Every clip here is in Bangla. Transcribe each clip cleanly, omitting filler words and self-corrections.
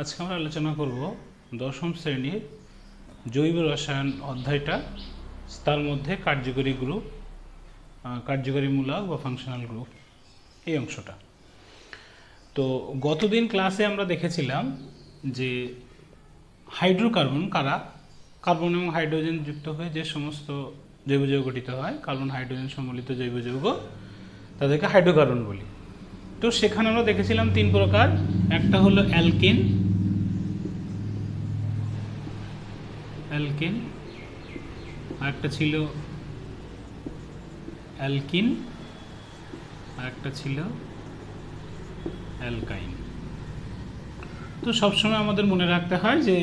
আজকে আমরা আলোচনা করব দশম শ্রেণীর জৈব রসায়ন অধ্যায়টা, তার মধ্যে কার্যকরী গ্রুপ, কার্যকরী মূলক বা ফাংশনাল গ্রুপ, এই অংশটা। তো গতদিন ক্লাসে আমরা দেখেছিলাম যে হাইড্রোকার্বন কারা, কার্বন এবং হাইড্রোজেন যুক্ত হয়ে যে সমস্ত জৈব যৌগ গঠিত হয়, কার্বন হাইড্রোজেন সম্মিলিত জৈব যৌগ, তাদেরকে হাইড্রোকার্বন বলি। তো সেখানে আমরা দেখেছিলাম তিন প্রকার। একটা হলো অ্যালকেন, আরেকটা ছিল অ্যালকিন, আরেকটা ছিল অ্যালকাইন। তো সবসময় আমাদের মনে রাখতে হয় যে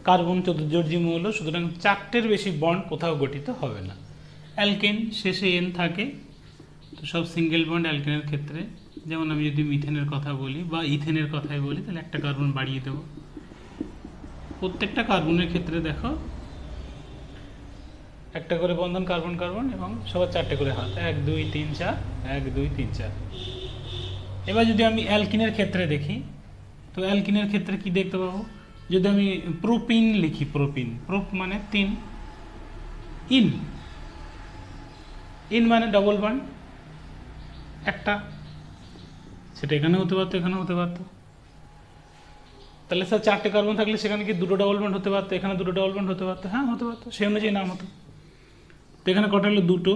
কার্বন চতুর্যর্জী মৌল, সুতরাং চারটের বেশি বন্ড কোথাও গঠিত হবে না। অ্যালকেন শেষে এন থাকে, তো সব সিঙ্গেল বন্ড অ্যালকেনের ক্ষেত্রে। যেমন আমি যদি মিথেনের কথা বলি বা ইথেনের কথাই বলি, তাহলে একটা কার্বন বাড়িয়ে দেবো। প্রত্যেকটা কার্বনের ক্ষেত্রে দেখো একটা করে বন্ধন কার্বন কার্বন এবং সবার চারটে করে হাত, 1 2 3 4, 1 2 3 4। এবার যদি আমি অ্যালকিনের ক্ষেত্রে দেখি, তো অ্যালকিনের ক্ষেত্রে কি দেখতে পাবো? যদি আমি প্রোপিন লিখি, প্রোপ মানে 3, ইন মানে ডবল বন্ড একটা, সেটা এখানে হতে পারতো, এখানে হতে পারতো। তাহলে স্যার চারটে কার্বন থাকলে সেখানে কি দুটো ডবল বন্ড হতে পারতো, এখানে দুটো ডবল বন্ড হতে পারতো? হ্যাঁ, হতে পারতো, সেই অনুযায়ী নাম হতো। তো এখানে কটা হলো? দুটো,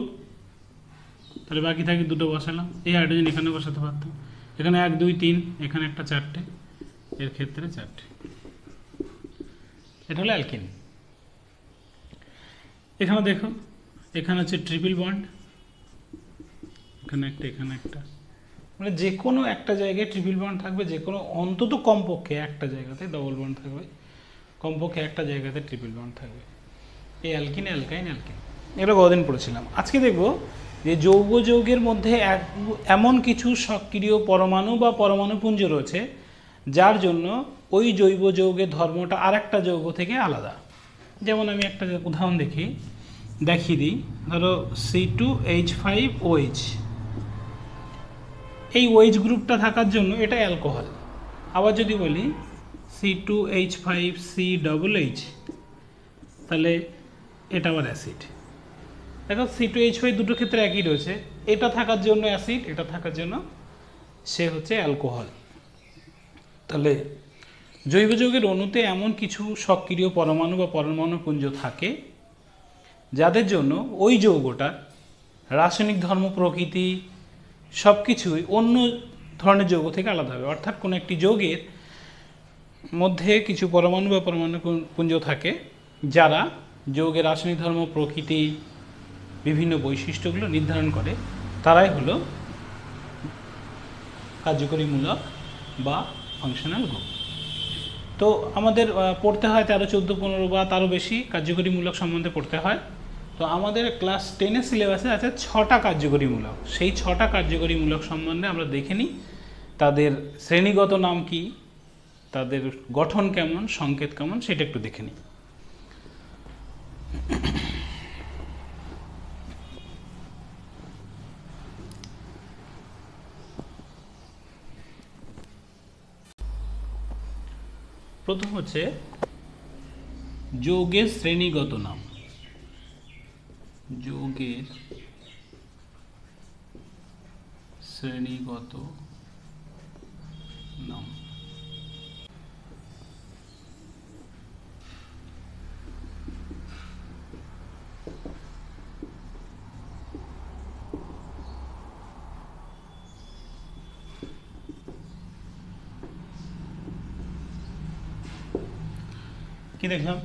তাহলে বাকি থাকে দুটো বসালাম। এই হাইড্রোজেন এখানে বসাতে পারতাম, এখানে 1 2 3, এখানে একটা চারটে, এর ক্ষেত্রে চারটে। এটা হলো অ্যালকিন। এখানে দেখো, এখানে হচ্ছে ট্রিপল বন্ড, এখানে একটা, এখানে একটা, মানে যে কোনো একটা জায়গায় ট্রিপল বন্ড থাকবে, যে কোনো অন্তত কমপক্ষে একটা জায়গাতে ডবল বন্ড থাকবে, কমপক্ষে একটা জায়গাতে ট্রিপল বন্ড থাকবে। এই অ্যালকিন, অ্যালকাইন, অ্যালকিন, এগুলো কদিন পড়েছিলাম। আজকে দেখব যে যৌগ যৌগের মধ্যে এমন কিছু সক্রিয় পরমাণু বা পরমাণুপুঞ্জ রয়েছে যার জন্য ওই জৈব যৌগের ধর্মটা আর একটা যৌগ থেকে আলাদা। যেমন আমি একটা উদাহরণ দেখিয়ে দিই। ধরো C2H5OH, এই OH গ্রুপটা থাকার জন্য এটা অ্যালকোহল। আবার যদি বলি C2H5CHH, তাহলে এটা আবার অ্যাসিড। দেখো C2H5 দুটোর ক্ষেত্রে একই রয়েছে, এটা থাকার জন্য অ্যাসিড, এটা থাকার জন্য সে হচ্ছে অ্যালকোহল। তাহলে জৈব যৌগের অণুতে এমন কিছু সক্রিয় পরমাণু বা পরমাণুপুঞ্জ থাকে যাদের জন্য ওই যৌগটার রাসায়নিক ধর্ম, প্রকৃতি সব কিছুই অন্য ধরনের যৌগ থেকে আলাদা হবে। অর্থাৎ কোনো একটি যৌগের মধ্যে কিছু পরমাণু বা পরমাণুপুঞ্জ থাকে যারা যৌগের রাসায়নিক ধর্ম, প্রকৃতি, বিভিন্ন বৈশিষ্ট্যগুলো নির্ধারণ করে, তারাই হলো কার্যকরী মূলক বা ফাংশনাল গ্রুপ। তো আমাদের পড়তে হয় 13, 14, 15 বা তারও বেশি কার্যকরী মূলক সম্বন্ধে পড়তে হয়। তো আমাদের ক্লাস 10-এর সিলেবাসে আছে 6টা কার্যকরী মূলক। সেই 6টা কার্যকরী মূলক সম্বন্ধে আমরা দেখে নিই। তাদের শ্রেণীগত নাম কি, তাদের গঠন কেমন, সংকেত কেমন, সেটা একটু দেখে নিই। প্রথম হচ্ছে যৌগের শ্রেণীগত নাম। যৌগের শ্রেণীগত নাম। কি দেখলাম?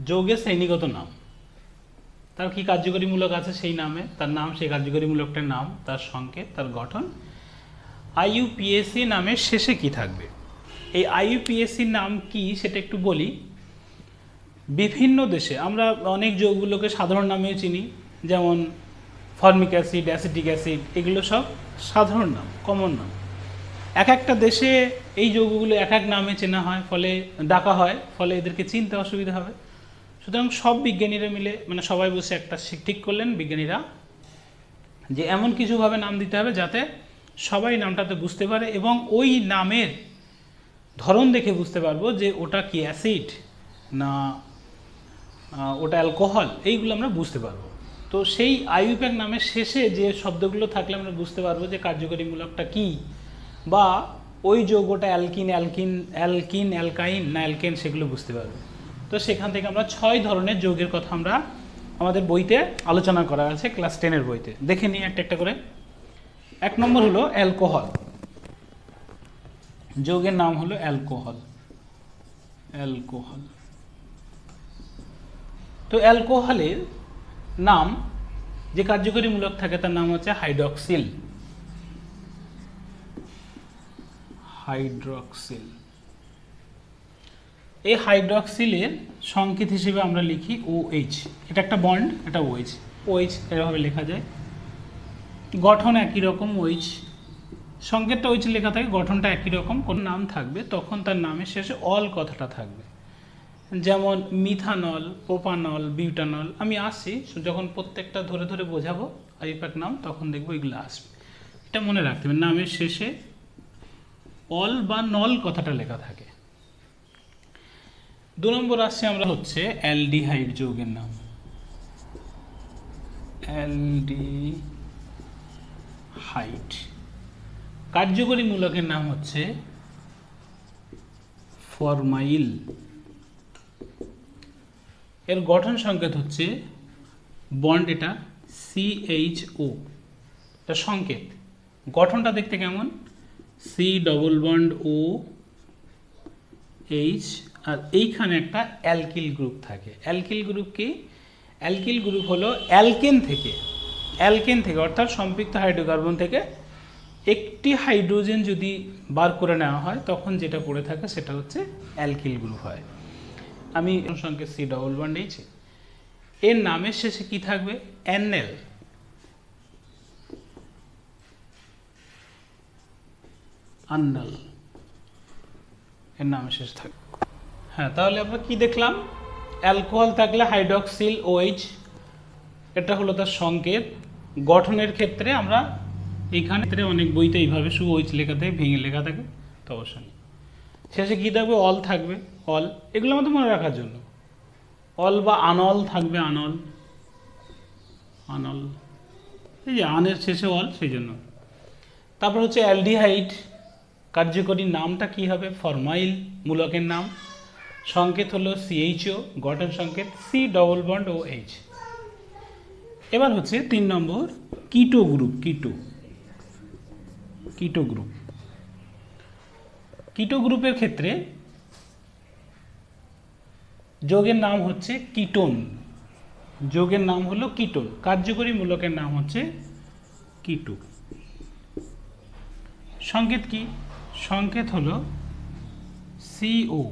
যৌগের শ্রেণীগত নাম, তার কি কার্যকরী মূলক আছে সেই নামে, তার নাম, সেই কার্যকরী মূলকটার নাম, তার সংকেত, তার গঠন। IUPAC নামের শেষে কি থাকবে? এই IUPAC নাম কি সেটা একটু বলি। বিভিন্ন দেশে আমরা অনেক যৌগগুলোকে সাধারণ নামেও চিনি, যেমন ফর্মিক অ্যাসিড, অ্যাসিটিক অ্যাসিড, এগুলো সব সাধারণ নাম, কমন নাম। এক একটা দেশে এই যৌগগুলো এক এক নামে চেনা হয়, ফলে ডাকা হয়, ফলে এদেরকে চিনতে অসুবিধা হবে। সুতরাং সব বিজ্ঞানীরা মিলে, মানে সবাই বসে একটা ঠিক করলেন বিজ্ঞানীরা, যে এমন কিছুভাবে নাম দিতে হবে যাতে সবাই নামটাতে বুঝতে পারে এবং ওই নামের ধরন দেখে বুঝতে পারবো যে ওটা কি অ্যাসিড না ওটা অ্যালকোহল, এইগুলো আমরা বুঝতে পারবো। তো সেই আইইউপ্যাক নামের শেষে যে শব্দগুলো থাকলে আমরা বুঝতে পারবো যে কার্যকরী মূলকটা কি, বা ওই যৌগটা অ্যালকিন অ্যালকিন অ্যালকিন অ্যালকাইন না অ্যালকেন, সেগুলো বুঝতে পারবো। তো সেখান থেকে আমরা 6 ধরনের যৌগের কথা আমরা আমাদের বইতে আলোচনা করা আছে, ক্লাস 10-এর বইতে। দেখে নিই একটা একটা করে। 1 নম্বর হলো অ্যালকোহল। যৌগের নাম হলো অ্যালকোহল। অ্যালকোহল। তো অ্যালকোহলের নাম যে কার্যকরী মূলক থাকে তার নাম হচ্ছে হাইড্রক্সিল। হাইড্রক্সিল। এই হাইড্রক্সিলের সংকেত হিসেবে আমরা লিখি OH। এটা একটা বন্ড, এটা OH। OH এভাবে লেখা যায়। গঠন একই রকম, OH সংকেতটা OH লেখা থাকে, গঠনটা একই রকম। কোন নাম থাকবে তখন তার নামের শেষে অল কথাটা থাকবে। যেমন মিথানল, প্রোপানল, বিউটানল। আমি আসছি যখন প্রত্যেকটা ধরে ধরে বোঝাবো আইইউপ্যাক নাম, তখন দেখবো এগুলো আসবে। এটা মনে রাখতে হবে, নামের শেষে অল বা নল কথাটা লেখা থাকে। 2 নম্বর আসছে আমরা হচ্ছে অ্যালডিহাইড যৌগের নাম। অ্যালডিহাইড। কার্যকরী মূলকের নাম হচ্ছে ফরমাইল। এর গঠন সংকেত হচ্ছে বন্ড, এটা CHO। এটা সংকেত। গঠনটা দেখতে কেমন? C ডবল বন্ড OH, আর এইখানে একটা অ্যালকিল গ্রুপ থাকে। অ্যালকিল গ্রুপ কি? অ্যালকিল গ্রুপ হলো অ্যালকেন থেকে অর্থাৎ সম্পৃক্ত হাইড্রোকার্বন থেকে একটি হাইড্রোজেন যদি বার করে নেওয়া হয় তখন যেটা পড়ে থাকে সেটা হচ্ছে অ্যালকিল গ্রুপ হয়। আমি সংকেত C ডবল বন্ড H। এর নামের শেষে কি থাকবে? অ্যানেল। আন্নাল এর নামের শেষে থাকবে। হ্যাঁ, তাহলে আমরা কি দেখলাম? অ্যালকোহল থাকলে হাইড্রক্সিল OH, এটা হলো তার সংকেত। গঠনের ক্ষেত্রে আমরা এইখানে অনেক বইতে এইভাবে শুধু OH লেখা থাকে, ভেঙে লেখা থাকে, তো অবশ্যই নেই। শেষে কী থাকবে? অল থাকবে। অল, এগুলো আমাদের মনে রাখার জন্য। অল বা আনল থাকবে, আনল। আনল, এই যে আনের শেষে অল, সেই জন্য। তারপর হচ্ছে অ্যালডিহাইড। কার্যকরী নামটা কি হবে? ফরমাইল মূলকের নাম। সংকেত হলো CHO, গঠন সংকেত C ডবল বন্ড OH। এবার হচ্ছে 3 নম্বর কিটো গ্রুপ। কিটো গ্রুপ। কিটো গ্রুপের ক্ষেত্রে যৌগের নাম হচ্ছে কিটোন। যৌগের নাম হলো কিটোন। কার্যকরী মূলকের নাম হচ্ছে কিটো। সংকেত কি? সংকেত হলো CO।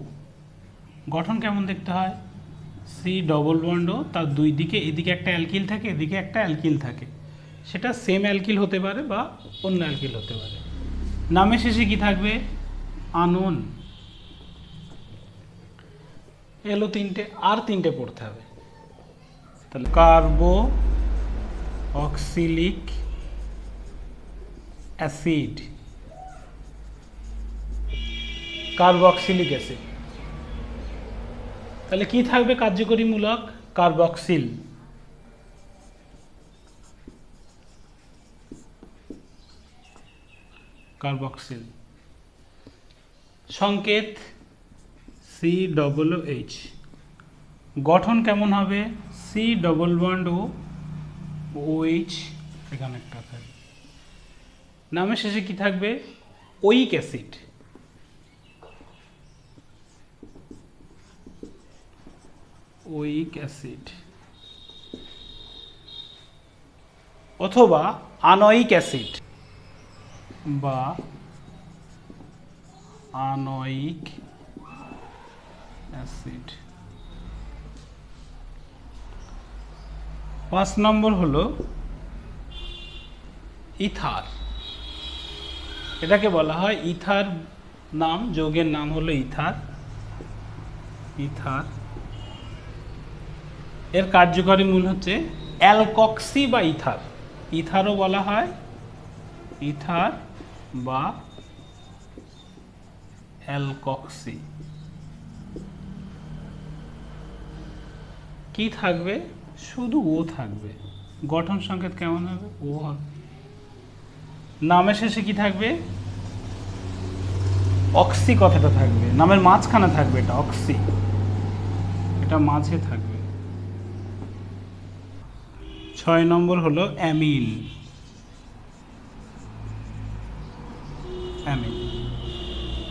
গঠন কেমন দেখতে হয়? C ডবল বন্ড O, তার দুই দিকে, এদিকে একটা অ্যালকিল থাকে, এদিকে একটা অ্যালকিল থাকে। সেটা সেম অ্যালকিল হতে পারে বা অন্য অ্যালকিল হতে পারে। নামের শেষে কি থাকবে? আনন। এলো 3টে, আর 3টে পড়তে হবে। তাহলে কার্বো অক্সিলিক অ্যাসিড। Carboxylic acid. তাহলে কি থাকবে কার্যকরী মূলক? কার্বক্সিল। কার্বক্সিল। সংকেত C ডবল OH। গঠন কেমন হবে? C ডবল বন্ড OH, এখানে একটা থাকবে। নামের শেষে কি থাকবে? ওইক অ্যাসিড। ওইক অ্যাসিড অথবা আনয়িক অ্যাসিড বা আনয়িক অ্যাসিড। 5 নম্বর হলো ইথার। এটাকে বলা হয় ইথার নাম, যৌগের নাম হলো ইথার। ইথার। এর কার্যকরী মূল হচ্ছে অ্যালকক্সি বা ইথার। ইথারও বলা হয়, ইথার বা অ্যালকক্সি। কি থাকবে? শুধু ও থাকবে। গঠন সংকেত কেমন হবে? ও হবে। নামের শেষে কি থাকবে? অক্সি কথাটা থাকবে, নামের মাঝখানে থাকবে, এটা অক্সি, এটা মাঝে থাকবে। 6 নম্বর হলো অ্যামিন। অ্যামিন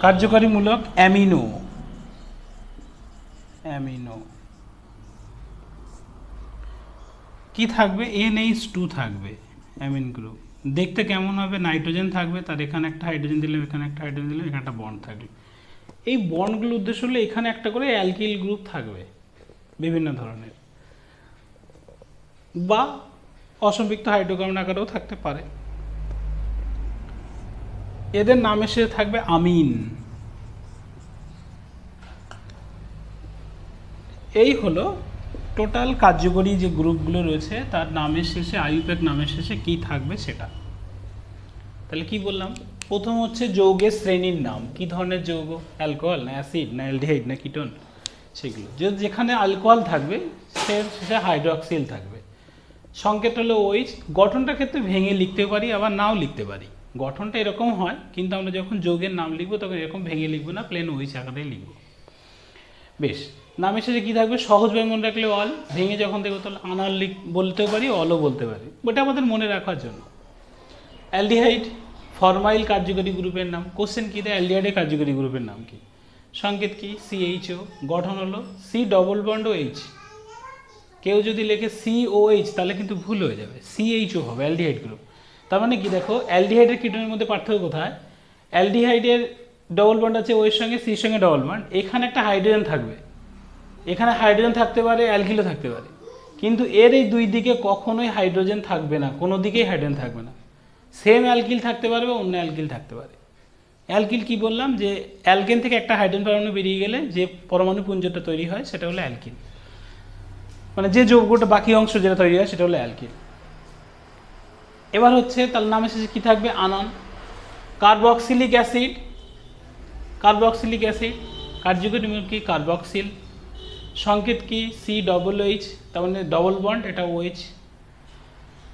কার্যকারীমূলক অ্যামিনো। অ্যামিনো কি থাকবে? NH2 থাকবে। অ্যামিন গ্রুপ দেখতে কেমন হবে? নাইট্রোজেন থাকবে, তার এখানে একটা হাইড্রোজেন দিলাম, এখানে একটা হাইড্রোজেন দিলাম, এখানে একটা বন্ড থাকবে। এই বন্ডগুলোর উদ্দেশ্য হলো এখানে একটা করে অ্যালকিল গ্রুপ থাকবে বিভিন্ন ধরনের, বা অসম্পৃক্ত হাইড্রোকার্বন আকারেও থাকতে পারে। এদের নামের শেষে থাকবে আমিন। এই হলো টোটাল কার্যকরী যে গ্রুপগুলো রয়েছে তার নামের শেষে, আইইউপ্যাক নামের শেষে কি থাকবে সেটা। তাহলে কি বললাম? প্রথম হচ্ছে যৌগের শ্রেণীর নাম, কি ধরনের যৌগ, অ্যালকোহল না অ্যাসিড না অ্যালডিহাইড না কিটোন, সেগুলো। যেখানে অ্যালকোহল থাকবে সে হাইড্রোক্সিল থাকবে। সংকেত হলো OH। গঠনটার ক্ষেত্রে ভেঙে লিখতে পারি, আবার নাও লিখতে পারি। গঠনটা এরকম হয়, কিন্তু আমরা যখন যৌগের নাম লিখবো তখন এরকম ভেঙে লিখবো না, প্লেন OH আকারে লিখবো। বেশ, নামের শেষে কী থাকবে? সহজভাবে মনে রাখলে অল, ভেঙে যখন দেখবো তাহলে আনাল বলতেও পারি, অলও বলতে পারি, ওটা আমাদের মনে রাখার জন্য। অ্যালডিহাইড ফরমাইল কার্যকরী গ্রুপের নাম। কোশ্চেন কী দেয়? অ্যালডিহাইডের কার্যকরী গ্রুপের নাম কি? সংকেত কি? CHO। গঠন হলো C ডবল বন্ড OH। কেউ যদি লেখে COH তাহলে কিন্তু ভুল হয়ে যাবে, CHO হবে অ্যালডিহাইড গ্রুপ। তার মানে কি? দেখো অ্যালডিহাইডের কিটোনের মধ্যে পার্থক্য কোথায়? অ্যালডিহাইডের ডবল বন্ড আছে ওয়ের সঙ্গে, সির সঙ্গে ডবল বন্ড, এখানে একটা হাইড্রোজেন থাকবে, এখানে হাইড্রোজেন থাকতে পারে, অ্যালকিলও থাকতে পারে, কিন্তু এর এই দুই দিকে কখনোই হাইড্রোজেন থাকবে না, কোনো দিকেই হাইড্রোজেন থাকবে না। সেম অ্যালকিল থাকতে পারবে, অন্য অ্যালকিল থাকতে পারে। অ্যালকিল কি বললাম? যে অ্যালকেন থেকে একটা হাইড্রোজেন পরমাণু বেরিয়ে গেলে যে পরমাণু পুঞ্জটা তৈরি হয় সেটা হলো অ্যালকিল, মানে যে যৌগটা বাকি অংশ যেটা তৈরি হয় সেটা হলো অ্যালকিল। এবার হচ্ছে তার নামের শেষে কি থাকবে? আনন। Carboxylic acid. কার্বক্সিলিক অ্যাসিড কার্যকরী মূলক কি? কার্বক্সিল। সংকেত কি? COOH, তার মানে ডবল বন্ড, এটা OH।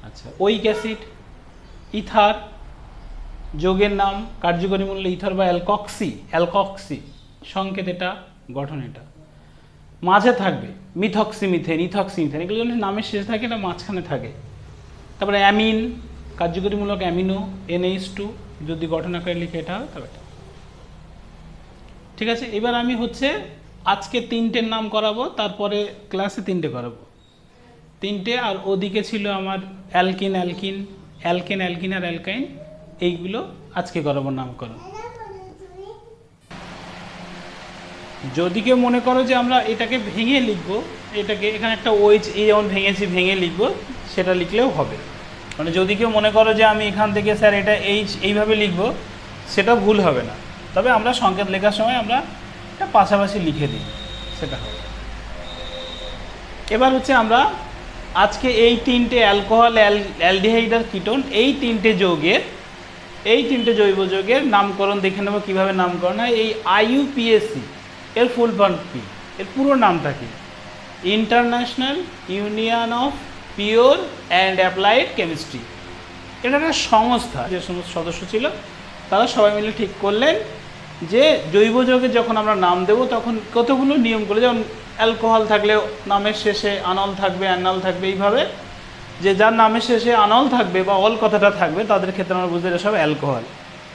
আচ্ছা, ওইক অ্যাসিড। ইথার যৌগের নাম, কার্যকরী মূল্য ইথার বা অ্যালকক্সি। অ্যালকক্সি সংকেত এটা, গঠন এটা। মাঝে থাকবে মিথক্সিমিথেন, ইথক্সিমিথেন, এগুলো যদি নামের শেষে থাকে এটা মাঝখানে থাকে। তারপরে অ্যামিন কার্যকরীমূলক অ্যামিনো, NH2, যদি গঠন আকারে লিখে এটা হবে তবে এটা। ঠিক আছে, এবার আমি হচ্ছে আজকে 3টের নাম করাবো, তারপরে ক্লাসে 3টে করাবো। 3টে, আর ওদিকে ছিল আমার অ্যালকিন অ্যালকিন, অ্যালকেন অ্যালকিন আর অ্যালকাইন, এইগুলো আজকে করাবো নামকরণ। যদি কেউ মনে করো যে আমরা এটাকে ভেঙে লিখবো, এটাকে এখানে একটা OH এই যেমন ভেঙেছি ভেঙে লিখবো, সেটা লিখলেও হবে। মানে যদি কেউ মনে করো যে আমি এখান থেকে স্যার এটা এইভাবে লিখবো, সেটা ভুল হবে না। তবে আমরা সংকেত লেখার সময় আমরা এটা পাশাপাশি লিখে দিই, সেটা হবে। এবার হচ্ছে আমরা আজকে এই 3টে অ্যালকোহল, অ্যালডিহাইড আর কিটোন, এই 3টে যৌগের, এই 3টে জৈব যৌগের নামকরণ দেখে নেবো কীভাবে নামকরণ হয়। এই IUPAC এর ফুল ফর্ম কি? এর পুরো নামটা কি? International union of pure and applied chemistry. এটা একটা সংস্থা, যে সমস্ত সদস্য ছিল তারা সবাই মিলে ঠিক করলেন যে জৈব যৌগের যখন আমরা নাম দেব তখন কতগুলো নিয়ম করে, যেমন অ্যালকোহল থাকলে নামের শেষে আনল থাকবে, অ্যানাল থাকবে, এইভাবে যে যার নামের শেষে আনল থাকবে বা অল কথাটা থাকবে তাদের ক্ষেত্রে আমরা বুঝতে সব অ্যালকোহল,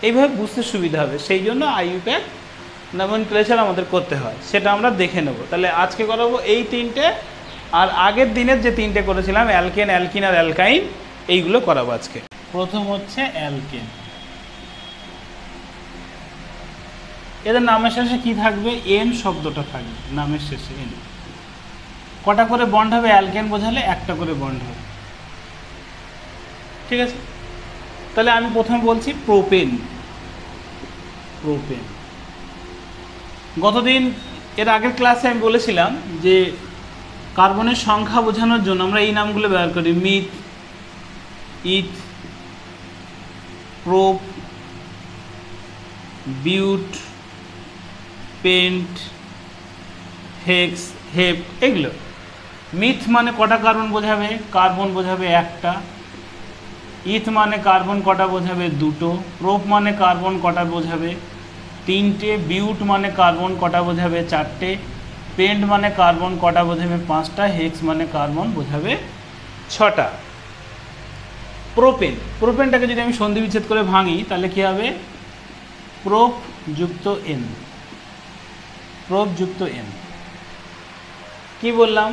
এইভাবে বুঝতে সুবিধা হবে। সেই জন্য IUPAC নমেনক্লেচার আমাদের করতে হয়, সেটা আমরা দেখে নেব। তাহলে আজকে করাবো এই 3টে, আর আগের দিনের যে 3টে করেছিলাম অ্যালকেন, অ্যালকিন আর অ্যালকাইন, এইগুলো করাবো আজকে। প্রথম হচ্ছে অ্যালকেন। এদের নামের শেষে কি থাকবে? N শব্দটা থাকবে নামের শেষে, N। কটা করে বন্ড হবে? অ্যালকেন বোঝালে একটা করে বন্ড হবে। ঠিক আছে, তাহলে আমি প্রথমে বলছি প্রোপেন। প্রোপেন গতদিন এর আগের ক্লাসে আমি বলেছিলাম যে কার্বনের সংখ্যা বোঝানোর জন্য আমরা এই নামগুলো ব্যবহার করি: মিথ, ইথ, প্রোপ, বিউট, পেন্ট, হেক্স, হেপ, এগুলো। মিথ মানে কটা কার্বন বোঝাবে? কার্বন বোঝাবে একটা। ইথ মানে কার্বন কটা বোঝাবে? দুটো। প্রোপ মানে কার্বন কটা বোঝাবে? তিনটে। বিউট মানে কার্বন কটা বোঝাবে? চারটে। পেন্ট মানে কার্বন কটা বোঝাবে? পাঁচটা। হেক্স মানে কার্বন বোঝাবে ছটা। প্রোপেন, প্রোপেনটাকে যদি আমি সন্ধি বিচ্ছেদ করে ভাঙি তাহলে কী হবে? প্রোপ যুক্ত এন, প্রোপ যুক্ত এন। কি বললাম?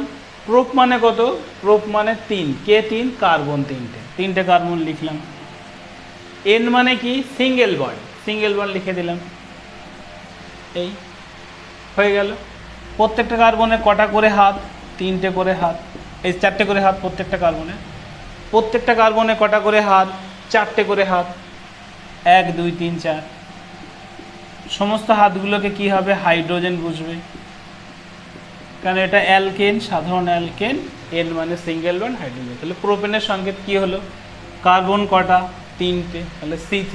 প্রোপ মানে কত? প্রোপ মানে 3। কে 3? কার্বন তিনটে কার্বন লিখলাম। এন মানে কি? সিঙ্গেল বন্ড, সিঙ্গেল বন্ড লিখে দিলাম। এই হয়ে গেল। প্রত্যেকটা কার্বনের কটা করে হাত? 3টে করে হাত, এই 4টে করে হাত প্রত্যেকটা কার্বনের। প্রত্যেকটা কার্বনে কটা করে হাত? 4টে করে হাত। 1 2 3 4। সমস্ত হাতগুলোকে কি হবে? হাইড্রোজেন বুঝবে, কারণ এটা অ্যালকেন, সাধারণ অ্যালকেন। এন মানে সিঙ্গেল বন্ড, হাইড্রোজেন। তাহলে প্রোপেনের সংকেত কি হলো? কার্বন কটা? 3টে, তাহলে C3।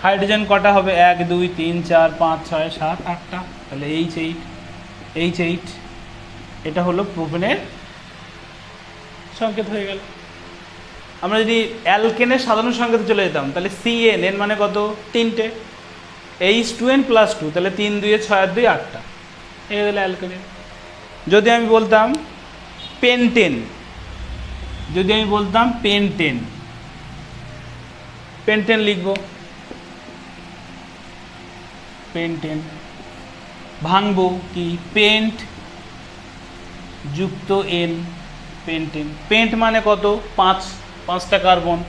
হাইড্রোজেন কটা হবে? 1 2 3 4 5 6 7 8টা, তাহলে H8, H8। এটা হলো প্রোপেনের সংকেত হয়ে গেল। আমরা যদি অ্যালকেনের সাধারণ সংকেতে চলে যেতাম তাহলে CN, এন মানে কত? 3টে। H2N + 2, তাহলে 3 2 6 আর 2 8টা, এই হলো অ্যালকেনের। যদি আমি বলতাম পেন্টেন, যদি আমি বলতাম পেন্টেন, পেন্টেন লিখব, পেন্টেন। ভাঙবো কি? পেন্ট যুক্ত এন, পেন্টেন। পেন্ট মানে কত? 5টা কার্বন।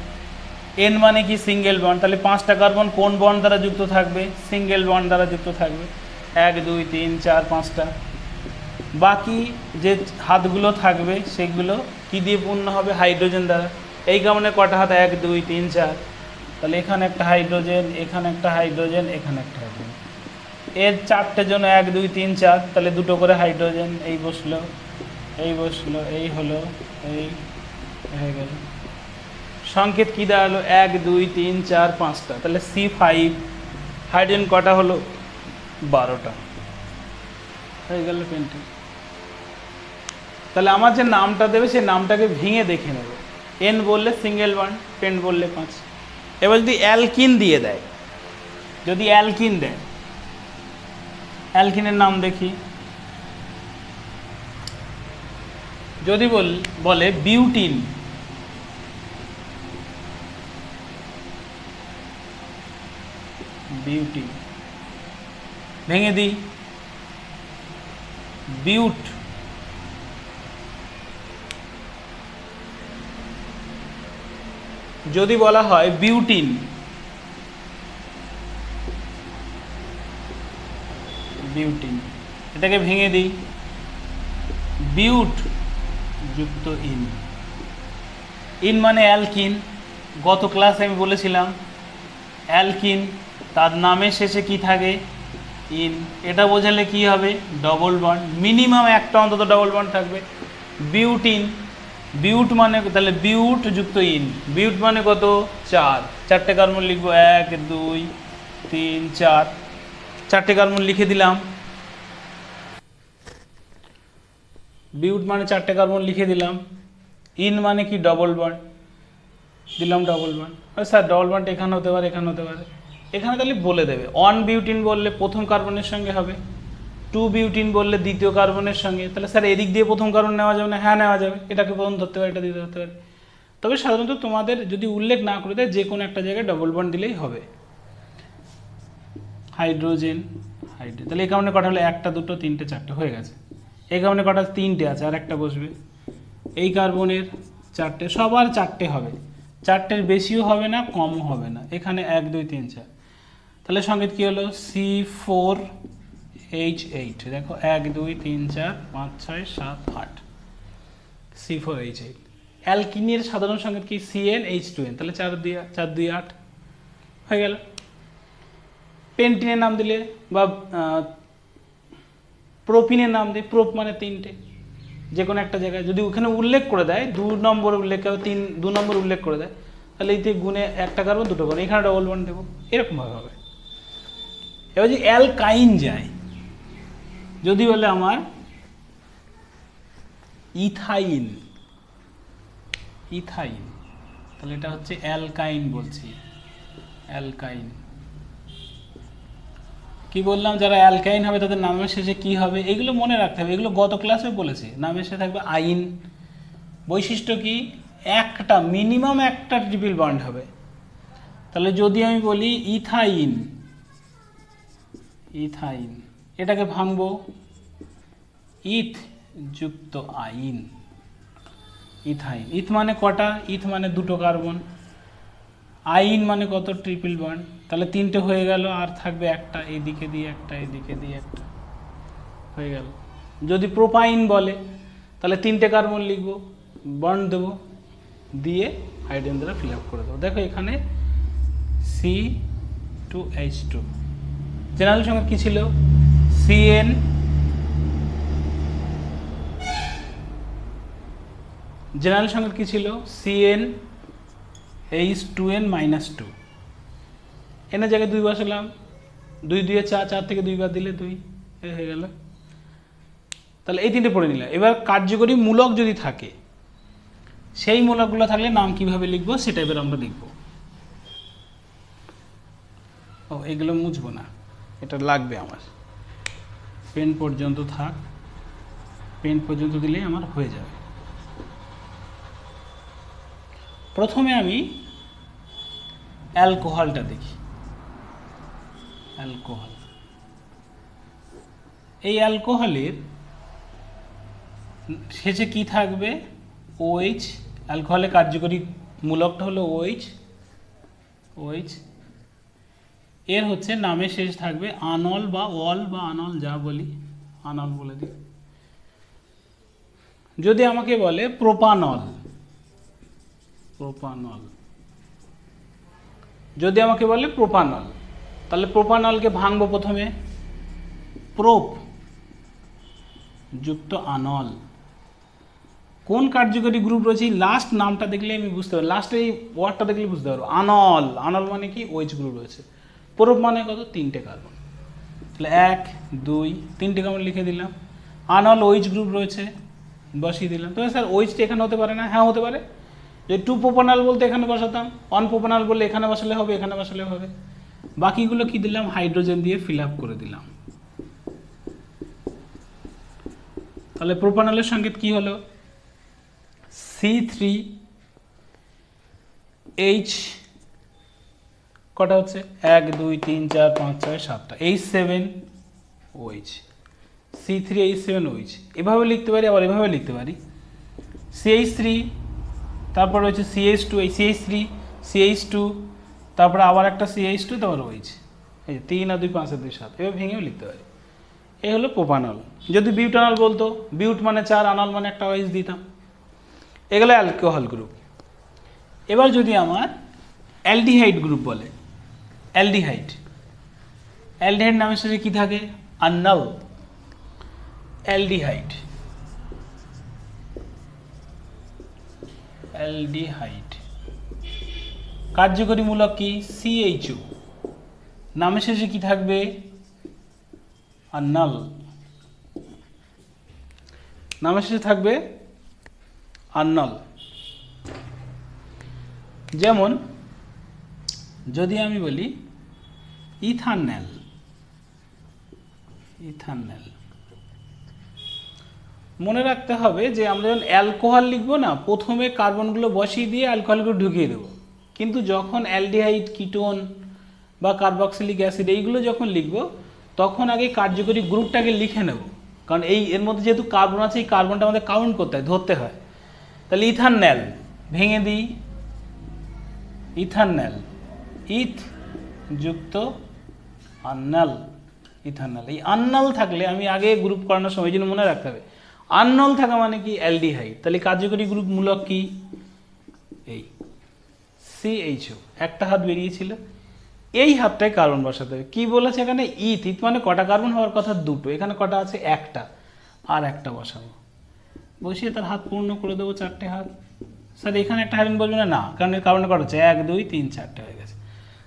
এন মানে কি? সিঙ্গেল বন্ড, তাহলে 5টা কার্বন কোন বন্ড দ্বারা যুক্ত থাকবে? সিঙ্গেল বন্ড দ্বারা যুক্ত থাকবে। 1 2 3 4 5টা। বাকি যে হাতগুলো থাকবে সেগুলো কি দিয়ে পূর্ণ হবে? হাইড্রোজেন দ্বারা। এই কারণে কটা হাত? 1 2 3 4, তাহলে এখানে একটা হাইড্রোজেন, এখানে একটা হাইড্রোজেন, এখানে একটা হাইড্রোজেন। এর 4টের জন্য 1 2 3 4, তাহলে 2টো করে হাইড্রোজেন। এই বসলো, এই বসলো, এই হলো, এই হয়ে গেল। সংকেত কী দাঁড়ালো? 1 2 3 4 5টা, তাহলে C5। হাইড্রোজেন কটা হলো? 12টা, হয়ে গেল পেন্টেন। তাহলে আমার যে নামটা দেবে সেই নামটাকে ভেঙে দেখে নেব। এন বললে সিঙ্গেল বন্ড, পেন্ট বললে 5। এবার যদি অ্যালকিন দিয়ে দেয়, যদি অ্যালকিন দেয়, অ্যালকিনের নাম দেখি। যদি বলে বিউটিন, বিউটিন, ভেঙে দিই। বিউট, যদি বলা হয় বিউটিন, বিউটিন, এটাকে ভেঙে দিই। বিউট যুক্ত ইন, ইন মানে অ্যালকিন। গত ক্লাসে আমি বলেছিলাম অ্যালকিন তার নামের শেষে কি থাকে? ইন। এটা বোঝালে কি হবে? ডবল বন্ড, মিনিমাম একটা অন্তত ডবল বন্ড থাকবে। বিউটিন, বিউট মানে তাহলে বিউট যুক্ত ইন। বিউট মানে কত? 4, 4টে কার্বন লিখবো। 1 2 3 4, 4টে কার্বন লিখে দিলাম। বিউট মানে 4টে কার্বন লিখে দিলাম। ইন মানে কি? ডবল বন্ড, দিলাম double bond. Sir double bond এখানে হতে পারে, এখানে হতে পারে, এখানে তাহলে বলে দেবে। 1 বিউটিন বললে প্রথম কার্বনের সঙ্গে হবে, 2 বিউটিন বললে দ্বিতীয় কার্বনের সঙ্গে। তাহলে স্যার এদিক দিয়ে প্রথম কার্বন নেওয়া যাবে না? হ্যাঁ নেওয়া যাবে, এটাকে প্রথম ধরতে পারে, এটা দ্বিতীয় ধরতে পারে। তবে সাধারণত তোমাদের যদি উল্লেখ না করে দেয় যে কোনো একটা জায়গায় ডবল বন্ড দিলেই হবে। হাইড্রোজেন, হাইড্রোজেন, তাহলে এই কারণে কটা হলো? 1টা 2টো 3টে 4টে হয়ে গেছে। এই কারণে কটা? 3টে আছে, আর একটা বসবে। এই কার্বনের 4টে, সবার 4টে হবে, 4টের বেশিও হবে না, কমও হবে না। এখানে 1 2 3 4, তাহলে সংকেত কী হলো? C4H8। দেখো 1 2 3 4 5 6 7 8, C4H8। অ্যালকিনের সাধারণ সংকেত কি? CnH2n, তাহলে 4 2 8 হয়ে গেল। পেন্টিনের নাম দিলে বা প্রোপিনের নাম দিই, প্রোপ মানে 3টে, যে কোনো একটা জায়গায় যদি ওখানে উল্লেখ করে দেয় 2 নম্বর উল্লেখ, 2 নম্বর উল্লেখ করে দেয়, তাহলে এই গুণে 1টা কার্বন 2টো কার্বন, এখানে ডবল বন্ড দেবো, এরকমভাবে হবে। এবার যদি অ্যালকাইন যায়, যদি বলে আমার ইথাইন, ইথাইন, তাহলে এটা হচ্ছে অ্যালকাইন বলছি, অ্যালকাইন। কি বললাম, যারা অ্যালকাইন হবে তাদের নামের শেষে কি হবে, এগুলো মনে রাখতে হবে, এগুলো গত ক্লাসে বলেছি। নামের শেষে থাকবে আইন। বৈশিষ্ট্য কি, একটা মিনিমাম একটা ট্রিপল বন্ড হবে। তাহলে যদি আমি বলি ইথাইন, ইথাইন, এটাকে ভাঙবো ইথ যুক্ত আইন, ইথাইন। ইথ মানে কটা, ইথ মানে দুটো কার্বন, আইন মানে কত, ট্রিপল বন্ড। তাহলে তিনটে হয়ে গেল, আর থাকবে একটা, এদিকে দিয়ে একটা, এদিকে দিয়ে একটা, হয়ে গেল। যদি প্রোপাইন বলে তাহলে তিনটে কার্বন লিখবো, বন্ড দেবো, দিয়ে হাইড্রোজেন দ্বারা ফিল আপ করে দেবো। দেখো এখানে C2H2, জেনারেল সংকেত কি ছিল, CN, জেনারেল সংকেত কি ছিল, CnH2n-2, এনের জায়গায় 2 বসালাম, 2 2 4, 4 থেকে 2 বার দিলে 2, হয়ে গেল। তাহলে এই তিনটে পড়ে নিলাম। এবার কার্যকরী মূলক যদি থাকে, সেই মূলকগুলো থাকলে নাম কিভাবে লিখবো সেটা এবার আমরা লিখবো। ও এগুলো মুছবো না, এটা লাগবে আমার, পেন পর্যন্ত থাক, পেন পর্যন্ত দিলেই আমার হয়ে যাবে। প্রথমে আমি অ্যালকোহলটা দেখি, অ্যালকোহল। এই অ্যালকোহলের শেষে কি থাকবে, OH। অ্যালকোহলের কার্যকরী মূলকটা হলো OH, OH। এর হচ্ছে নামের শেষ থাকবে আনল বা অল বা আনল, যা বলি আনল বলে দিই। যদি আমাকে বলে প্রোপানল, প্রোপানল, যদি আমাকে বলে প্রোপানল, তাহলে প্রোপানলকে ভাঙবো প্রথমে, প্রোপ যুক্ত আনল। কোন কার্যকরী গ্রুপ রয়েছে, লাস্ট নামটা দেখলে আমি বুঝতে পারবো, লাস্টে এই ওয়ার্ডটা দেখলে বুঝতে পারবো। আনল, আনল মানে কি, OH গ্রুপ রয়েছে। প্রোপ মানে কত, 3টে কার্বন। তাহলে 1 2 3টে কার্বন লিখে দিলাম। আনল OH গ্রুপ রয়েছে, বসিয়ে দিলাম। তবে স্যার OH এখানে হতে পারে না, হ্যাঁ হতে পারে। যদি 2 প্রোপানল বলতে এখানে বসাতাম, 1 প্রোপানল বললে এখানে বসালে হবে, এখানে বসালে হবে। বাকিগুলো কি দিলাম, হাইড্রোজেন দিয়ে ফিল আপ করে দিলাম। তাহলে প্রোপানলের সংকেত কি হলো, C3H, কটা হচ্ছে 1 2 3 4 5 6 7টা, H7OH, C3H7OH। এভাবে লিখতে পারি, আবার এভাবে লিখতে পারি, CH3, তারপর হচ্ছে CH2, এই CH3 CH2, তারপরে আবার একটা CH2, তারপর OH, এই 3 আর 2 5 আর 2 7, এভাবে ভেঙেও লিখতে পারি। এই হলো প্রোপানল। যদি বিউটানল বলতো, বিউট মানে 4, আনল মানে একটা OH দিতাম। এগুলো অ্যালকোহল গ্রুপ। এবার যদি আমার অ্যালডিহাইড গ্রুপ বলে, অ্যালডিহাইড, অ্যালডিহাইড নামের সাথে কি থাকে, আনল, অ্যালডিহাইড, অ্যালডিহাইড। কার্যকরী মূলক কি, CHO, নামের শেষে কি থাকবে, আনল, নামের শেষে থাকবে আনল। যেমন যদি আমি বলি ইথানল, ইথানল, মনে রাখতে হবে যে আমরা যখন অ্যালকোহল লিখবো না, প্রথমে কার্বনগুলো বসিয়ে দিয়ে অ্যালকোহলগুলো ঢুকিয়ে দেবো। কিন্তু যখন অ্যালডিহাইড, কিটোন বা কার্বক্সিলিক অ্যাসিড এইগুলো যখন লিখবো, তখন আগে কার্যকরী গ্রুপটাকে লিখে নেব। কারণ এর মধ্যে যেহেতু কার্বন আছে, এই কার্বনটা আমাদের কাউন্ট করতে হয়, ধরতে হয়। তাহলে ইথানল ভেঙে দিই, ইথানল, ইথ যুক্ত আনল, ইথানল। এই আনল থাকলে আমি আগে গ্রুপ করানোর সময়, এই জন্য মনে রাখতে হবে, আনল থাকা মানে কি, অ্যালডিহাইড। তাহলে কার্যকরী গ্রুপ মূলক কি, এই CHO, একটা হাত বেরিয়েছিল, এই হাতটায় কার্বন বসাতে হবে। কি বলেছে এখানে, ইথ, ইথ মানে কটা কার্বন হওয়ার কথা, 2টো, এখানে কটা আছে, একটা, আর একটা বসাবো, বসিয়ে তার হাত পূর্ণ করে দেবো, 4টে হাত। স্যার এখানে একটা হাইড্রোজেন বলবে না, না, কারণ এর কার্বনটা কটা হচ্ছে, 1 2 3 4টে হয়ে গেছে।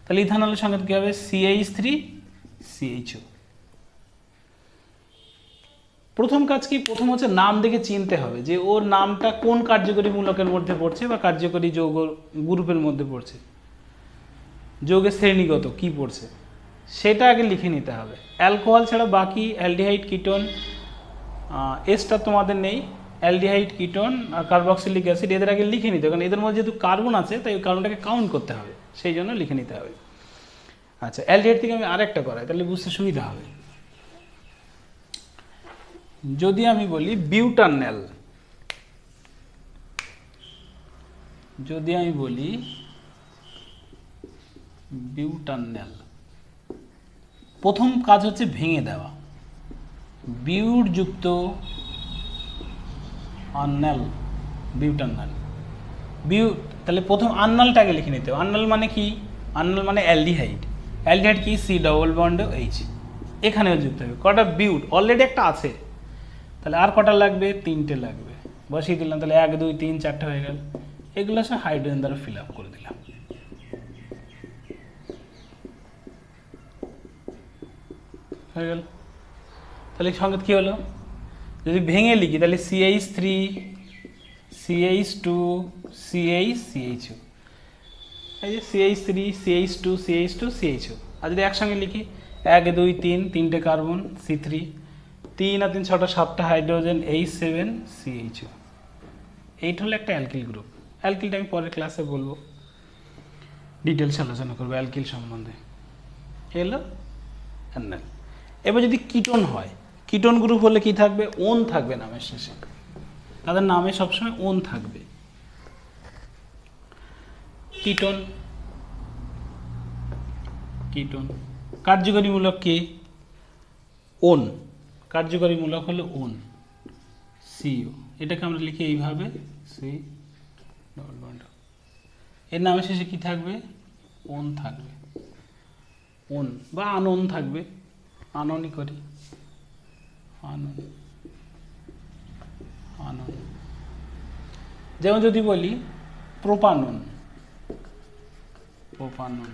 তাহলে ইথানলের সঙ্গে কী হবে, CH3CHO। প্রথম কাজ কি, প্রথম হচ্ছে নাম দেখে চিনতে হবে যে ওর নামটা কোন কার্যকরী মূলকের মধ্যে পড়ছে বা কার্যকরী যৌগ গ্রুপের মধ্যে পড়ছে, যৌগের শ্রেণীগত কি পড়ছে সেটা আগে লিখে নিতে হবে। অ্যালকোহল ছাড়া বাকি অ্যালডিহাইড, কিটোন, এসটা তোমাদের নেই, অ্যালডিহাইড, কিটোন আর কার্বক্সিলিক অ্যাসিড এদের আগে লিখে নিতে হবে, কারণ এদের মধ্যে যেহেতু কার্বন আছে তাই ওই কার্বনটাকে কাউন্ট করতে হবে, সেই জন্য লিখে নিতে হবে। আচ্ছা, অ্যালডিহাইড থেকে আমি আরেকটা করাই তাহলে বুঝতে সুবিধা হবে। যদি আমি বলি বিউটানল, যদি আমি বলি বিউটানল, প্রথম কাজ হচ্ছে ভেঙে দেওয়া, বিউট যুক্ত আন্নাল, বিউটানল, বিউট, তাহলে প্রথম আন্নালটাকে লিখে নিতে হবে। আন্নাল মানে কি, আন্নাল মানে অ্যালডিহাইড, অ্যালডিহাইড কি সি ডবল বন্ড এইচ, এখানেও যুক্ত হবে। কটা বিউট অলরেডি একটা আছে, তাহলে আর কটা লাগবে, তিনটে লাগবে, বসিয়ে দিলাম, তাহলে 1 2 3 4টে হয়ে গেল। এগুলো সব হাইড্রোজেন দ্বারা ফিল আপ করে দিলাম, হয়ে গেল। তাহলে সংকেত কী হলো, যদি ভেঙে লিখি তাহলে CH3 CH2 CH CHO, এই যে CH3 CH2 CH2 CHO। আর যদি একসঙ্গে লিখি 1 2 3 তিনটে কার্বন C3, 3 আর 3 6টা 7টা হাইড্রোজেন H7 CHO। এইটা হলো একটা অ্যালকিল গ্রুপ। অ্যালকিলটা আমি পরের ক্লাসে বলবো, ডিটেলস আলোচনা করবো অ্যালকিল সম্বন্ধে। এলো অ্যানাল। এবার যদি কিটোন হয়, কিটোন গ্রুপ হলে কি থাকবে, ওন থাকবে নামের শেষে, তাদের নামে সবসময় ওন থাকবে। কিটোন, কিটোন কার্যকরী মূলক কি, ওন, কার্যকরী মূলক হলো ওন, সিও। এটাকে আমরা লিখি এইভাবে, সি ডবল বন্ড, এর নামের শেষে কি থাকবে, ওন থাকবে, ওন বা আনন থাকবে, আননই করি, আনন, আনন। যেমন যদি বলি প্রোপানন, প্রোপানন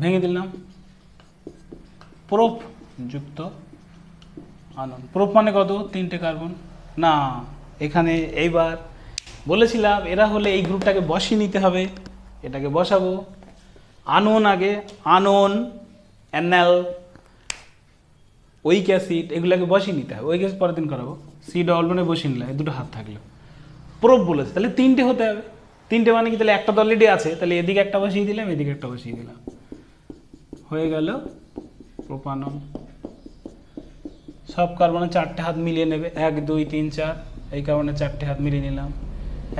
ভেঙে দিলাম, প্রোপ যুক্ত আনন, প্রোপ মানে কত, 3টে কার্বন না, এখানে এইবার বলেছিলাম এরা হলে এই গ্রুপটাকে বসিয়ে নিতে হবে, এটাকে বসাবো, আনন আগে, আনন, অ্যানাল, ওইক অ্যাসিড এগুলোকে বসিয়ে নিতে হবে, ওইক অ্যাসিড পরের দিন করাবো, সি ডবল বনে বসিয়ে নিলাম, দুটো হাত থাকলো, প্রোপ বলেছে তাহলে 3টে হতে হবে, 3টে মানে কি, তাহলে একটা তো অলরেডি আছে, তাহলে এদিকে একটা বসিয়ে দিলাম, এদিকে একটা বসিয়ে দিলাম, হয়ে গেল প্রোপানন। সব কার্বনে 4টে হাত মিলিয়ে নেবে, 1 2 3 4, এই কার্বনে 4টে হাত মিলিয়ে নিলাম,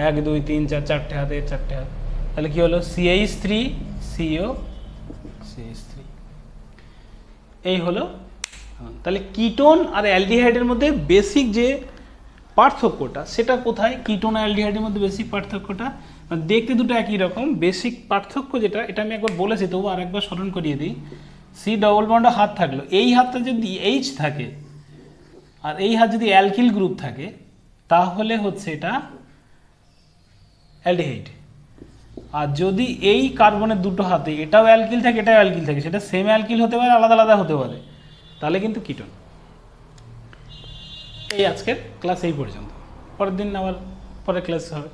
1 2 3 4 4টে হাত, এর 4টে হাত, তাহলে কি হলো CH3 CO CH3, এই হলো। তাহলে কিটোন আর অ্যালডিহাইডের মধ্যে বেসিক যে পার্থক্যটা সেটা কোথায়, কিটোন আর অ্যালডিহাইডের মধ্যে বেসিক পার্থক্যটা, দেখতে দুটো একই রকম, বেসিক পার্থক্য যেটা, এটা আমি একবার বলেছি তবু আর একবার স্মরণ করিয়ে দিই। সি ডবল বন্ডে হাত থাকলো, এই হাতটা যদি এইচ থাকে আর এই হাত যদি অ্যালকিল গ্রুপ থাকে তাহলে হচ্ছে এটা অ্যালডিহাইড, আর যদি এই কার্বনের দুটো হাতে এটাও অ্যালকিল থাকে এটাও অ্যালকিল থাকে, সেটা সেম অ্যালকিল হতে পারে আলাদা আলাদা হতে পারে, তাহলে কিন্তু কিটোন। এই আজকের ক্লাস এই পর্যন্ত, পরের দিন আবার পরের ক্লাস হবে।